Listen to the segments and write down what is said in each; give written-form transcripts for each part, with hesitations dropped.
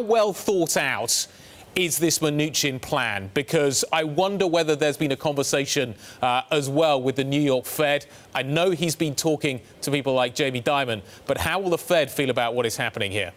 well thought out is this Mnuchin plan? Because I wonder whether there's been a conversation as well with the New York Fed. I know he's been talking to people like Jamie Dimon, but how will the Fed feel about what is happening here?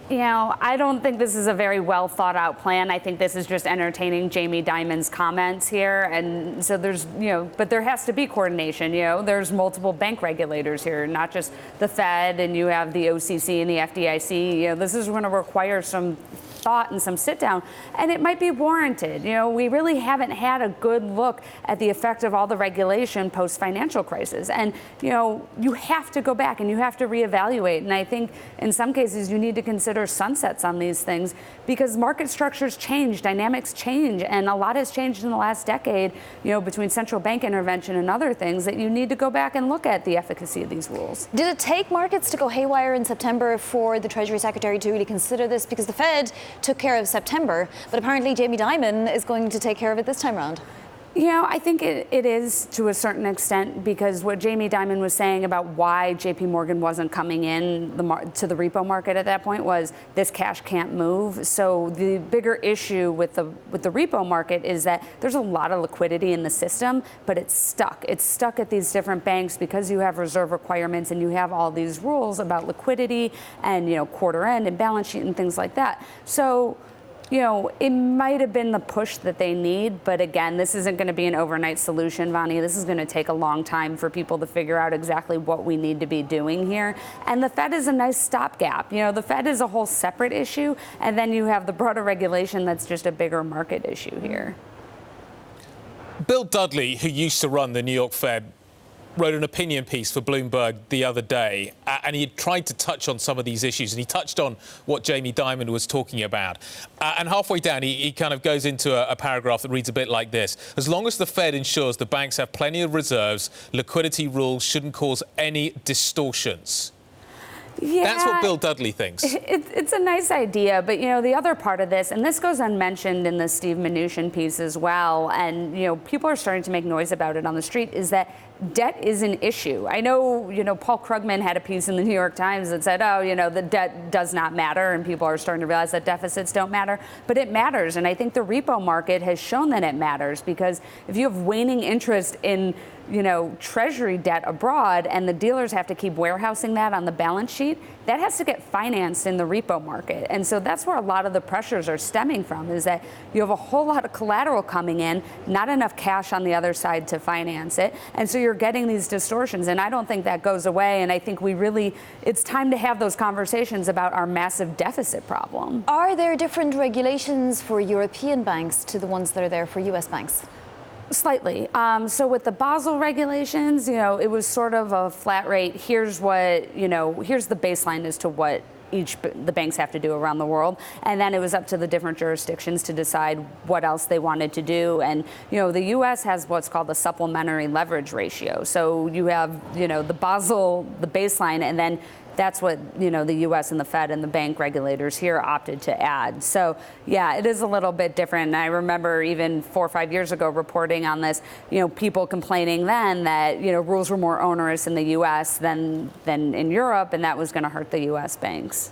You know, I don't think this is a very well thought out plan. I think this is just entertaining Jamie Dimon's comments here. And so there's, but there has to be coordination. There's multiple bank regulators here, not just the Fed, and you have the OCC and the FDIC. This is going to require some thought and some sit down, and it might be warranted. We really haven't had a good look at the effect of all the regulation post financial crisis. And, you have to go back and you have to reevaluate. And I think in some cases you need to consider sunsets on these things because market structures change, dynamics change, and a lot has changed in the last decade, between central bank intervention and other things that you need to go back and look at the efficacy of these rules. Did it take markets to go haywire in September for the Treasury Secretary to really consider this? Because the Fed took care of September, but apparently Jamie Dimon is going to take care of it this time around. I think it is to a certain extent because what Jamie Dimon was saying about why JPMorgan wasn't coming in to the repo market at that point was this cash can't move. So the bigger issue with the repo market is that there's a lot of liquidity in the system, but it's stuck. It's stuck at these different banks because you have reserve requirements and you have all these rules about liquidity and quarter end and balance sheet and things like that. So it might have been the push that they need, but again, this isn't going to be an overnight solution, Vonnie. This is going to take a long time for people to figure out exactly what we need to be doing here. And the Fed is a nice stopgap. The Fed is a whole separate issue, and then you have the broader regulation that's just a bigger market issue here. Bill Dudley, who used to run the New York Fed, wrote an opinion piece for Bloomberg the other day, and he tried to touch on some of these issues, and he touched on what Jamie Dimon was talking about. And halfway down, he kind of goes into a paragraph that reads a bit like this. As long as the Fed ensures the banks have plenty of reserves, liquidity rules shouldn't cause any distortions. Yeah, that's what Bill Dudley thinks. It's a nice idea, but the other part of this, and this goes unmentioned in the Steve Mnuchin piece as well, and people are starting to make noise about it on the street, is that debt is an issue. I know, Paul Krugman had a piece in the New York Times that said, the debt does not matter, and people are starting to realize that deficits don't matter, but it matters, and I think the repo market has shown that it matters because if you have waning interest in Treasury debt abroad and the dealers have to keep warehousing that on the balance sheet, that has to get financed in the repo market. And so that's where a lot of the pressures are stemming from, is that you have a whole lot of collateral coming in, not enough cash on the other side to finance it. And so you're getting these distortions. And I don't think that goes away. And I think it's time to have those conversations about our massive deficit problem. Are there different regulations for European banks to the ones that are there for US banks? Slightly. So with the Basel regulations, it was sort of a flat rate. Here's what, here's the baseline as to what the banks have to do around the world. And then it was up to the different jurisdictions to decide what else they wanted to do. And, the U.S. has what's called the supplementary leverage ratio. So you have, the Basel, the baseline, and then that's what, the U.S. and the Fed and the bank regulators here opted to add. So, yeah, it is a little bit different. And I remember even 4 or 5 years ago reporting on this, people complaining then that, rules were more onerous in the U.S. than in Europe, and that was going to hurt the U.S. banks.